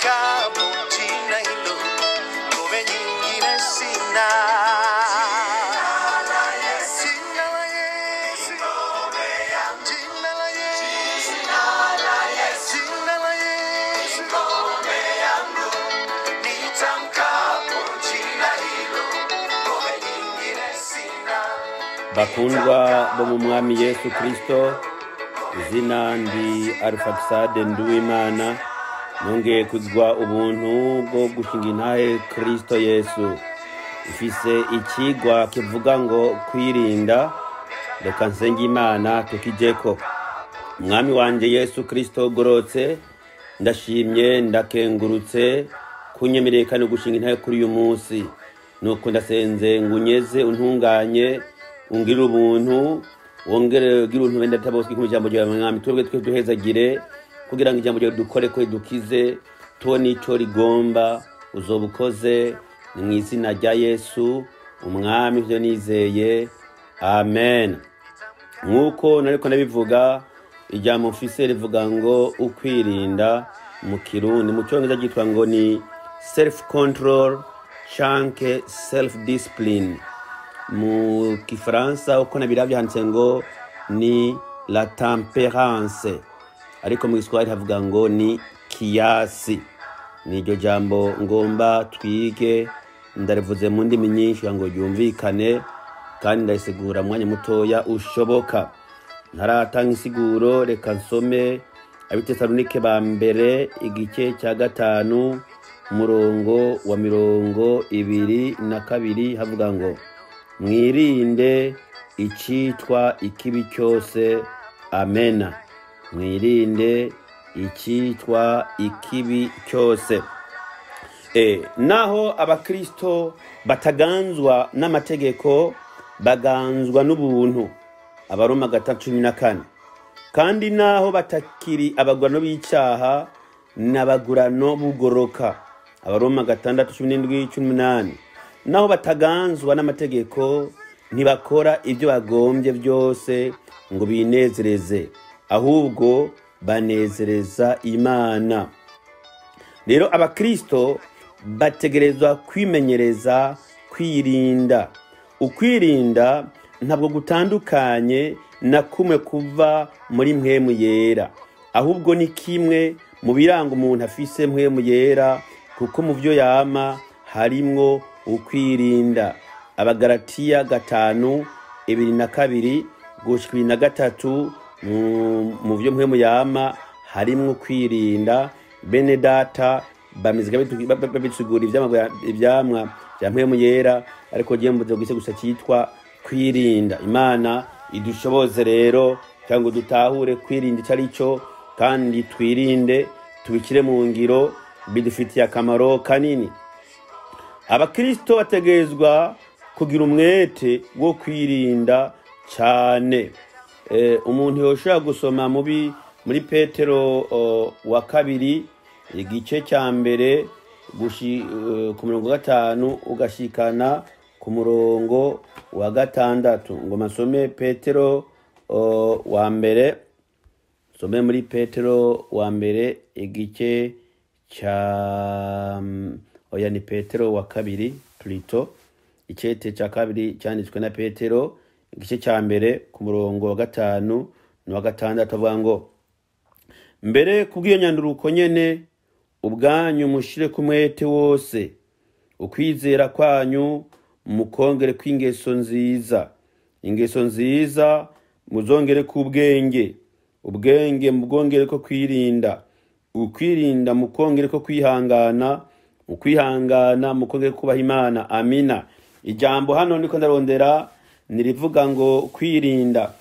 nitamkapo jina hilo, ngome nyingine sina. Jina la Yesu, jina la Yesu, jina la Yesu, ngome yangu. Nitamkapo jina hilo, ngome nyingine sina. bakundwa bo mu mwami Yesu Kristo, izina ndi Arufakisade Nduwimana, nongeye kuzwa ubuntu bwo gushinga intahe Kristo Yesu. Ifise ikigwa kivuga ngo kwirinda, reka nsenga Imana tukijeko. Mwami wanje Yesu Kristo gorotse, ndashimye ndakengurutse kunyemereye kandi gushinga intahe kuri uyu munsi. Nuko ndasenze ngunyeze untunganye, ungire ubuntu, wongere gira ubuntu benda taboski ku jambo ryawe mwami. Twebwe duhezagire kugira ngo ijambo ryawe dukore ko dukize, tubone ico rigomba uzobukoze mu izina rya Yesu umwami, ivyo nizeye, amen. Nkuko nariko nabivuga, ijambo mfise rivuga ngo ukwirinda mu Kirundi, mu Cyongereza ryitwa ngo ni self control canke self discipline. Mu Kifaransa uko nabiravye handitse ngo ni la tempérance, ariko mu Giswahili havuga ngo ni kiasi. Niryo jambo ngomba twige, ndarivuze mu ndimi nyinshi ngo ryumvikane kandi ndayisigura mwanya mutoya ushoboka. Ntaratanga insiguro, reka nsome Abitesalonike ba mbere igice cya 5 umurongo wa 22 havuga ngo mwirinde icitwa ikibi cyose, amena. Mwirinde icitwa ikibi cyose. Naho abakristo bataganzwa n'amategeko, baganzwa n'ubuntu, Abaroma 3:14. Kandi naho batakiri abagurano b'icaha, n'abagurano bugoroka, Abaroma 6:17-18. Naho bataganzwa n'amategeko, ntibakora ibyo bagombye byose ngo binezereze, ahubwo banezereza Imana. Rero abakristo bategerezwa kwimenyereza kwirinda. Ukwirinda ntabwo gutandukanye na kumwe kuva muri mpwemu yera, ahubwo ni kimwe mu biranga umuntu afise mpwemu yera, kuko mu byo yama harimwo ukwirinda. Abagalatiya 5:22-23, mu byo mpwemu yama harimwo kwirinda. Bene data bamiziga babitsigura ivyamwa bya mpwemu yera, ariko giye mvuze gise gusa cyitwa kwirinda. Imana idushoboze rero cyangwa dutahure kwirinda icarico, kandi twirinde tubikire mu ngiro, bidufitiye akamaro kanini. Abakristo bategezwa kugira umwete wo kwirinda cyane. Umuntu yoshobora gusoma muri Petero wa 2 igice cya mbere ku murongo 5 ugashikana ku murongo wa 6. ngo masome Petero wa mbere, some muri Petero wa mbere igice cya ni Petero wa 2 plito, icete cya 2 cyanditswe na Petero igice cya mbere ku murongo wa 5 no wa 6 avuga ngo mbere kubwiyo nyanduruko nyene ubwanyu mushire kumwete wose, ukwizera kwanyu mukongere kw'ingeso nziza, ingeso nziza muzongere kubwenge, ubwenge mubwongere ko kwirinda, ukwirinda mukongere ko kwihangana, ukwihangana mukongere kubaha Imana. Amina. Ijambo hano niko ndarondera nirivuga ngo kwirinda.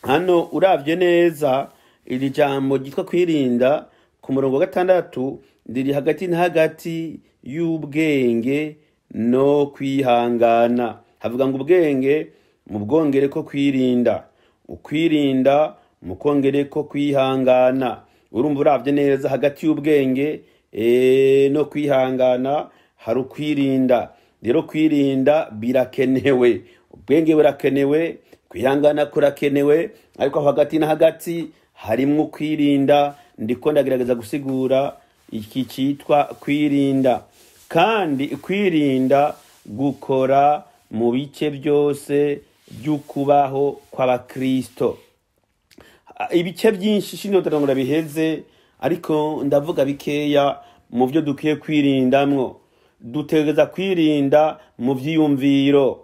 Hano uravye neza iri jambo gitwa kwirinda ku murongo wa 6 riri hagati y'ubwenge no kwihangana. Havuga ngo ubwenge mubwongere ko kwirinda, ukwirinda mukongere ko kwihangana. Urumva uravye neza hagati y'ubwenge no kwihangana hari ukwirinda. Rero kwirinda birakenewe, ubwenge burakenewe, kwihangana kurakenewe, ariko hagati na hagati harimwo kwirinda. Ndiko ndagerageza gusigura iki cyitwa kwirinda. Kandi kwirinda gukora mu bice byose by'ukubaho kw'abakristo. Ibice byinshi shino tarangura biheze, ariko ndavuga bikeya mu byo dukwiye kwirindamwo. Dutegeza kwirinda mu vyiyumviro.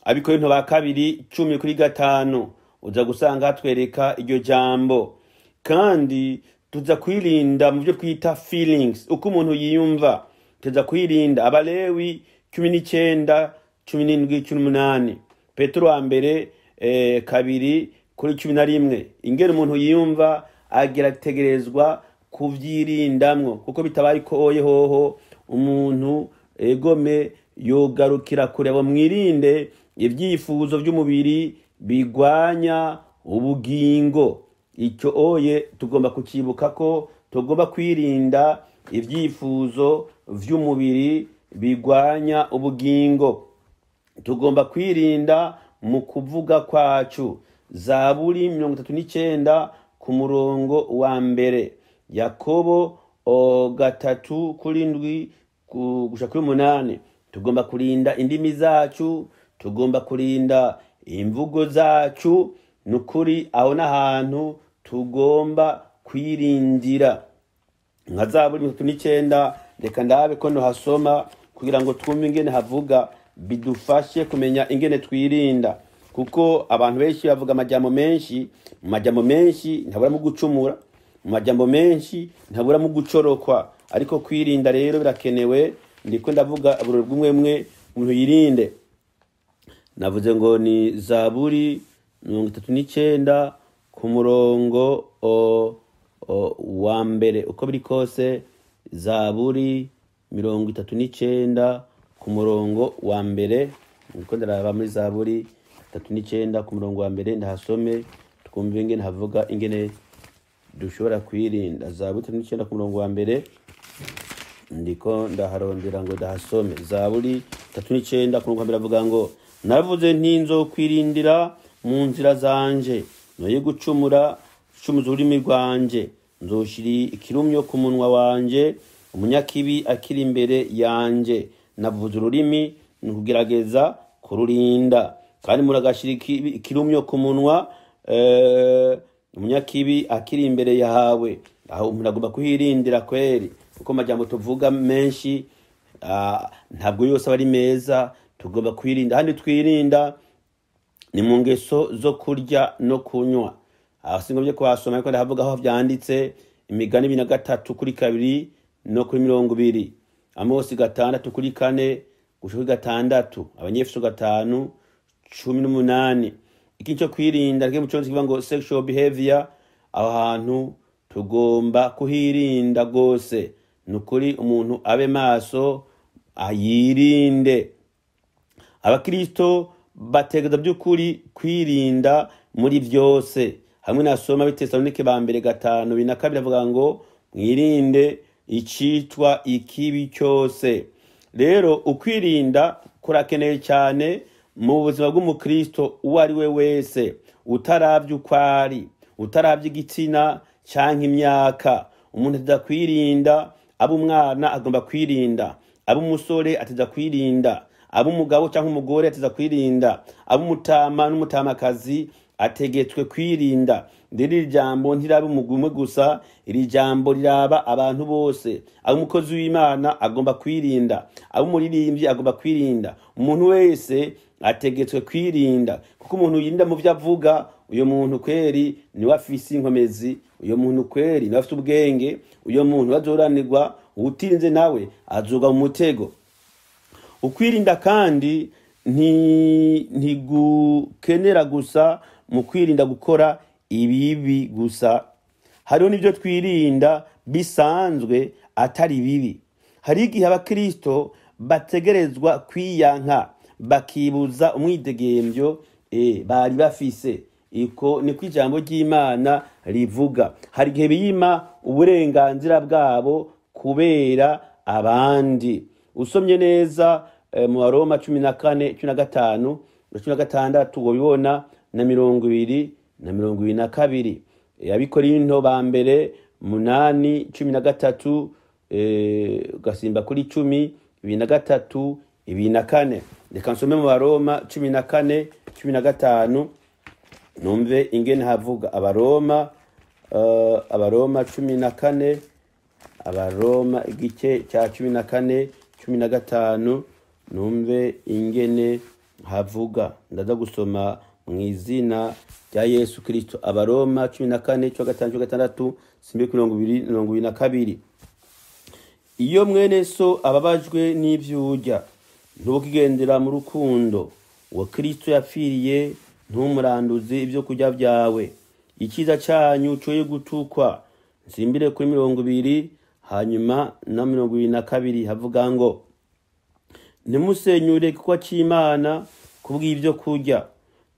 Abikorinto ba kabiri 10:5 uza gusanga hatwereka iryo jambo. Kandi tuza kwirinda mu byo twita feelings, uko umuntu yiyumva. Tuza kwirinda. Abalewi 19:17-18. Petero wa mbere 2:11. Ingene umuntu yiyumva agerategerezwa kuvyirindamwo, kuko bitabaye ko oye hoho umuntu egome yogarukira kureba. Mwirinde ibyifuzo by'umubiri bigwanya ubugingo. Icyo oye tugomba kucibuka ko tugomba kwirinda ibyifuzo vy'umubiri bigwanya ubugingo. Tugomba kwirinda mu kuvuga kwacu. Zaburi 39 ku murongo wa mbere. Yakobo 3:7 gushika kuri 8. Tugomba kurinda indimi zacu, tugomba kurinda imvugo zacu. Nukuri aho n'ahantu tugomba kwirindira. Nka Zaburi 39, reka ndabe ko no hasoma kugira ngo twumve ingene havuga, bidufashe kumenya ingene twirinda. Kuko abantu benshi bavuga amajambo menshi, mu majambo menshi ntabura mu gucumura, mu majambo menshi ntabura mu gucorokwa. Ariko kwirinda rero birakenewe. Ndiko ndavuga aburoro bw'umwe umuntu yirinde. Navuze ngo ni Zaburi 39 ku murongo wa mbere. Uko biri kose Zaburi 39 ku murongo wa mbere. Niko ndaraba muri Zaburi 39 ku murongo wa mbere, ndahasome twumve ingene havuga ingene dushobora kwirinda. Zaburi 39 ku murongo wa mbere, ndiko ndaharondera ngo ndahasome. Zaburi 39 ku murongo wa mbere avuga ngo, naravuze nti nzokwirindira mu nzira zanje, noye gucumura cumuza ururimi rwanje. Nzoshiri ikirumyo ku munwa wanje, umunyakibi akiri imbere yanje. Navuze ururimi nukugerageza kururinda, kandi muragashira ikirumyo ku munwa umunyakibi akiri imbere yawe. Aho umuntu agomba kuhirindira kweri, kuko amajambo tuvuga menshi ntabwo yose ari meza. Tugomba kwirinda. Handi twirinda ni mu ngeso zo kurya no kunywa. Singombye kwasoma, ariko ndavuga aho byanditse. Imigani 3:2 no kuri 20. Amosi 6:4 gushika 6. Abanyefeso 5:18. Iki cyo kwirinda reke muconzi kivuga ngo sexual behavior. Aho hantu tugomba kuhirinda gose. Nukuri umuntu abe maso ayirinde. Abakristo bategeza by'ukuri kwirinda muri byose. Hamwe nasoma Bitesalonike ba mbere 5:2 avuga ngo mwirinde icitwa ikibi cyose. Rero ukwirinda kurakeneye cyane mu buzima bw'umukristo uwo ari we wese, utaravye ukwari, utaravye igitsina canke imyaka. Umuntu ateza kwirinda. Abo umwana agomba kwirinda, abo umusore ateza kwirinda, abo umugabo canke umugore ateza kwirinda, abo umutama n'umutamakazi ategetswe kwirinda. Rero iri jambo ntiraba umugumwe gusa, iri jambo riraba abantu bose. Abo umukozi w'Imana agomba kwirinda, abo umuririmbyi agomba kwirinda. Umuntu wese ategetswe kwirinda, kuko umuntu yirinda mu byo avuga, uyo muntu kweri ni wafise inkomezi, uyo muntu kweri ni wafise ubwenge, uyo muntu azoranirwa. Utinze nawe azoga mu mutego. Ukwirinda kandi ntigukenera gusa mu kwirinda gukora ibibi gusa. Hariho n'ibyo twirinda bisanzwe atari bibi. Hari igihe abakristo bategerezwa kwiyanka, bakibuza umwidegembyo bari bafise. Iko niko ijambo ry'Imana rivuga. Hari igihe biyima uburenganzira bwabo kubera abandi. Usomye neza mu Baroma 14:15 16 ubibona na 20 na 22. Abikorinto ba mbere 8:13 ugasimba kuri 10, 23, 24. Reka nsome mu Baroma 14, 15 numve ingene havuga. Abaroma 14, Abaroma igice cya 14, 15 numve ingene havuga. Ndaza gusoma mu izina rya Yesu Kristo. Abaroma 14, 15, simbe 22. Iyo mwene so ababajwe n'ivyurya, ntukigendera mu rukundo wa Kristo yapfiriye, ntumuranduze ibyo kurya byawe. Ikiza cyanyu coye gutukwa. Nsimbire kuri 20, hanyuma na 22 havuga ngo, ntimusenyure kuko cy'Imana kubw'ibyo kurya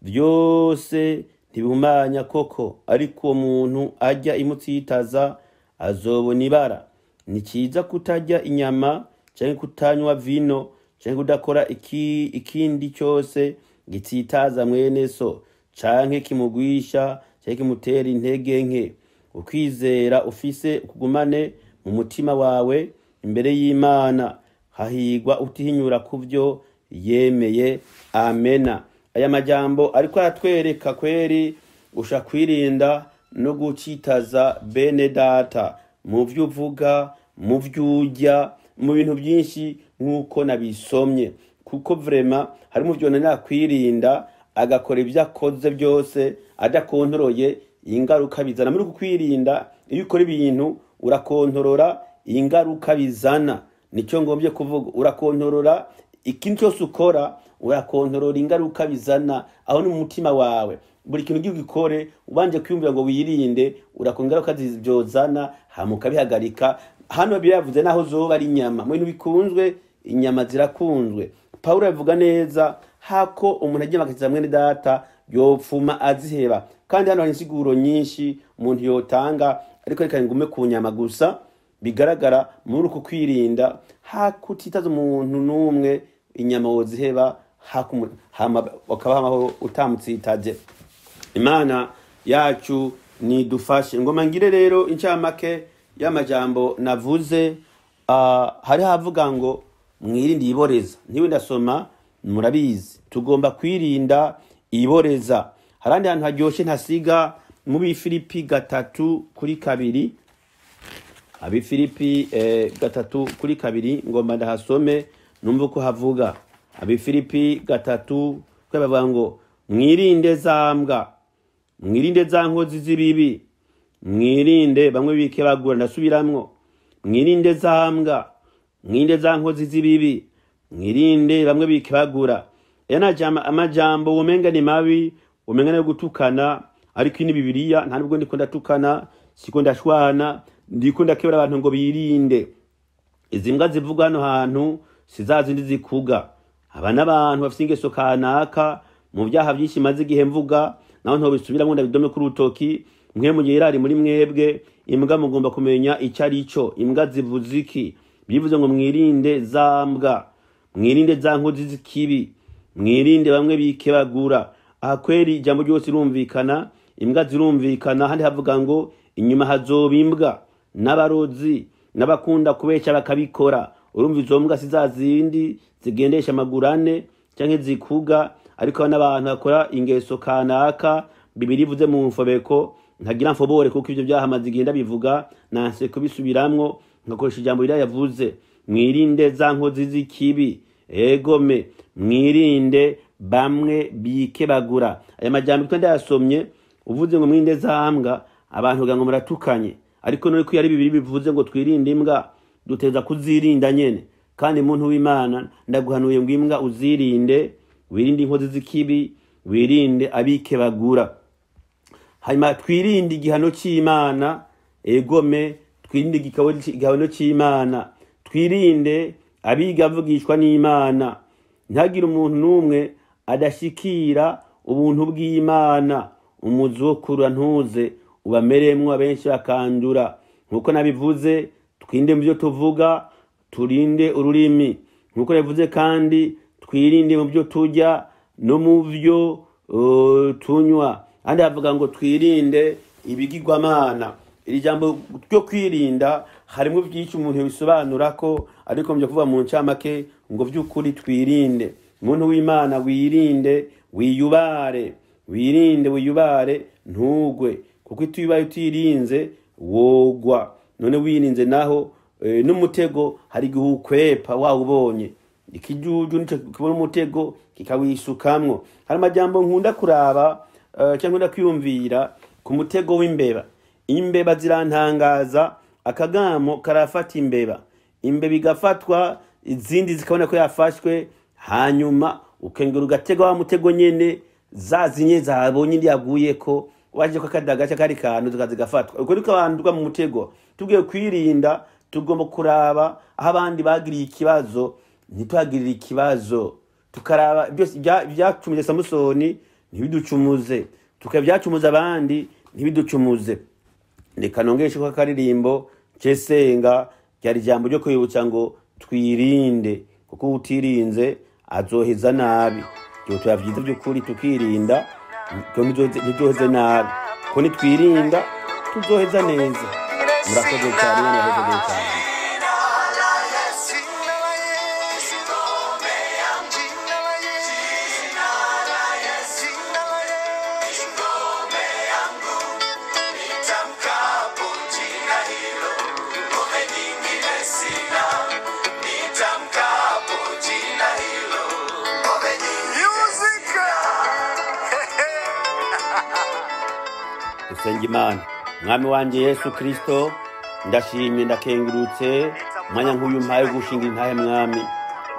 byose ntibihumanya koko, ariko umuntu ajya imutsitaza azobona ibara. Ni cyiza kutarya inyama cyangwa kutanywa vino cyangwa kudakora ikindi cyose gitsitaza mwene so canke kimugwisha cyangwa kimutera intege nke. Ukwizera ufise ukugumane mu mutima wawe imbere y'Imana, hahigwa utihinyura kuvyo yemeye. Amena. Aya majambo ariko aratwereka kweri usha kwirinda no gucitaza bene data mu byo uvuga, mu byo urya, mu bintu byinshi nk'uko nabisomye, kuko vrema hari mu byo nakwirinda agakora ibyo akoze byose adakontoroye ingaruka bizana. Muri kukwirinda, iyo ukora ibintu urakontorora ingaruka bizana. Nicyo ngombye kuvuga, urakontorora ikintu cyose ukora, urakontorora ingaruka bizana. Aho ni mu mutima wawe, buri kintu gikore ubanje kwiyumvira ngo wirinde, urakongaruka zibyozana hamuka bihagarika. Hano biravuze naho zoba ari inyama, mu bintu bikunzwe inyama zirakunzwe. Paulo yavuga neza hako umuntu agiye makaza mwene data yopfuma aziheba. Kandi hano hari insiguro nyinshi umuntu yotanga, ariko reka ngume ku nyama gusa. Bigaragara muri uko kwirinda hakutitaza umuntu numwe inyama woziheba, hakabaho utamutsitaje. Imana yacu nidufashe. Ngoma ngire rero incamake y'amajambo navuze. Hari havuga ngo mwirinde iboreza. Ntiwe ndasoma murabizi, tugomba kwirinda iboreza. Harandi hantu haryoshe ntasiga mu Bifilipi 3:2. Abifilipi 3:2 ngomba ndahasome numva ko havuga. Abifilipi 3 kwabavuga ngo mwirinde zambwa, mwirinde za nkozi z'ibibi, mwirinde bamwe bike bagura. Ndasubiramwo, mwirinde zambwa, mwirinde za nkozi z'ibibi, mwirinde bamwe bike bagura. Amajambo umenga ni mabi, umenga no gutukana, ariko ini Bibiliya nta nubwo ndiko ndatukana, siko ndashwana, ndiko ndakebera abantu ngo birinde. Izi mbwa zivuga hano hantu sizazindi zikuga. Abana abantu bafite ingeso kanaka mu byaha byinshi maze igihe mvuga, naho nto bisubira ngo ndabidome ku rutoki. Mwe mu gihe irari muri mwebwe, imbwa mugomba kumenya icyo ari cyo. Imbwa zivuze iki? Bivuze ngo mwirinde zambwa, mwirinde za nkozi z'ikibi, mwirinde bamwe bikebagura. Aha kweri ijambo ryose irumvikana, imbwa zirumvikana. Handi havuga ngo inyuma hazoba imbwa n'abarozi n'abakunda kubesha bakabikora. Urumva izo mbwa sizazindi zigendesha amagurane cyangwa zikuga, ariko n'abantu bakora ingeso kanaka. Bibiri ivuze mu mfobeko ntagira mfobore, kuko ibyo byahamaze igenda bivuga, nanse kubisubiramwo ngakoresha ijambo rya yavuze. Mwirinde za nkozi z'ikibi, egome mwirinde bamwe bikebagura. Aya majambo twende yasomye uvuze ngo mwirinde za mbwa, abantu ngo muratukanye, ariko none ko yari Bibiri bivuze ngo twirinde imbwa, duteza kuzirinda nyene. Kandi muntu w'Imana ndaguhanuye ngo imbwa uzirinde, wirinde inkozi z'ikibi, wirinde abikebagura. Hanyuma twirinde igihano cy'Imana, egome twirinde igihano cy'Imana, twirinde abigavugishwa n'Imana. Ntagire umuntu numwe adashikira ubuntu bw'Imana. Umuzi wo kurura ntuze ubameremwo abenshi bakandura. Nkuko nabivuze, twirinde mu byo tuvuga, turinde ururimi. Nkuko nabivuze kandi twirinde mu byo turya no mu byo tunywa. Andi havuga ngo twirinde ibigirwamana. Iri jambo ryo kwirinda harimo byinshi umuntu bisobanura ko, ariko mje kuvuga mu ncamake ngo vy'ukuri twirinde. Umuntu w'Imana wirinde, wiyubare, wiyubare ntugwe, kuko itubaye utirinze wogwa. None wirinze naho n'umutego hari gihe ukwepa wawubonye, ikijuju nico kibona umutego kikawisukamwo. Hari amajambo nkunda kuraba cyangwa nkunda kwiyumvira ku mutego w'imbeba. Imbeba zirantangaza, akagamo karafata imbeba, imbeba igafatwa, izindi zikabona ko yafashwe, hanyuma ukengera ugatega wa mutego nyene zazinye zabonye ndi yaguye ko waje ko kadagaca kari kantu zikazigafatwa. Uko niko bandwa mu mutego. Tugiye kwirinda, tugomba kuraba aho abandi bagiriye ikibazo ntitwagirire ikibazo, tukaraba byose byacumuze Samusoni ntibiducumuze, tukabyacumuza abandi ntibiducumuze. Reka nongeshe ko akaririmbo cesenga ryari jambo ryo kwibutsa ngo twirinde, kuko utirinze azoheza nabi. Cyo tuyavyiza by'ukuri tukirinda, cyo ntizoheze nabi, ko nitwirinda tuzoheza neza. Murakoze cyane, murakoze cyane. Imana mwami wanje Yesu Kristo, ndashimye ndakengurutse mwanya nk'uyu mpaye gushinga intahe mwami.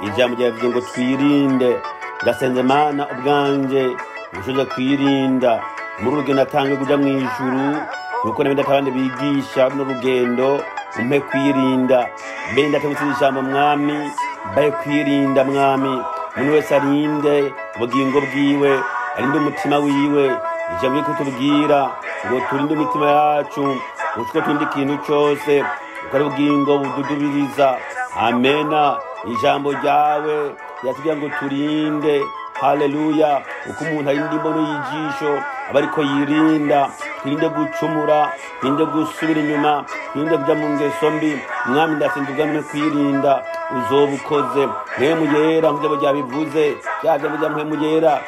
Ijambo ryavuze ngo twirinde, ndasenze Mana ubwanje ushoje kwirinda muri urugendo atange kuja mu ijuru, nuko nabindi atabandi bigisha no rugendo umpe kwirinda. Benda tabutse ijambo mwami, baye kwirinda mwami. Umuntu wese arinde ubugingo bwiwe, arinde umutima wiwe. Ijambo ryo kutubwira ngo turinde imitima yacu, uko turinde ikintu cyose, ukari ubugingo bududubiriza. Amena. Ijambo ryawe yatubwira ngo turinde. Haleluya. Uko umuntu arinda imbono y'ijisho aba ariko yirinda. Twirinde gucumura, twirinde gusubira inyuma, twirinde kuja mu ngeso mbi. Mwami ndasenze ubwami kwirinda uzobukoze. Mpemu yera nk'ijambo ryabivuze, byajambo rya mpemu yera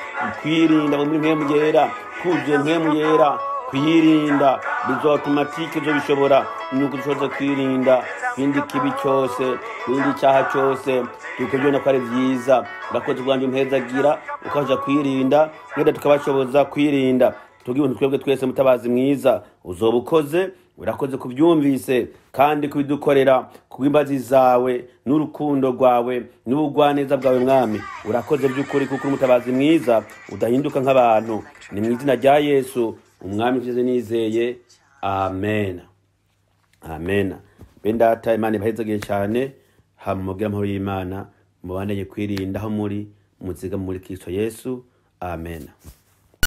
kwirinda, muri mpemu yera kuje mpemu yera kwirinda bizo automatique zo bishobora nuko dushoza kwirinda bindi kibi cyose, bindi cyaha cyose, tukajyona ko ari byiza. Urakoze bwanje umpezagira ukaja kwirinda, nenda tukabashoboza kwirinda. Tugiye twebwe twese mutabazi mwiza uzobukoze. Urakoze kubyumvise kandi kubidukorera kubimbazi zawe n'urukundo rwawe n'ubugwaneza bwawe mwami. Urakoze by'ukuri kuko umutabazi mwiza udahinduka nk'abantu. Ni mu izina rya Yesu umwami mfize nizeye. Amen. Amen. Bendata Imana ibahezagiye cyane, hamubwira amahoro y'Imana, mubandanye kwirinda aho muri muziga muri Kristo Yesu. Amen.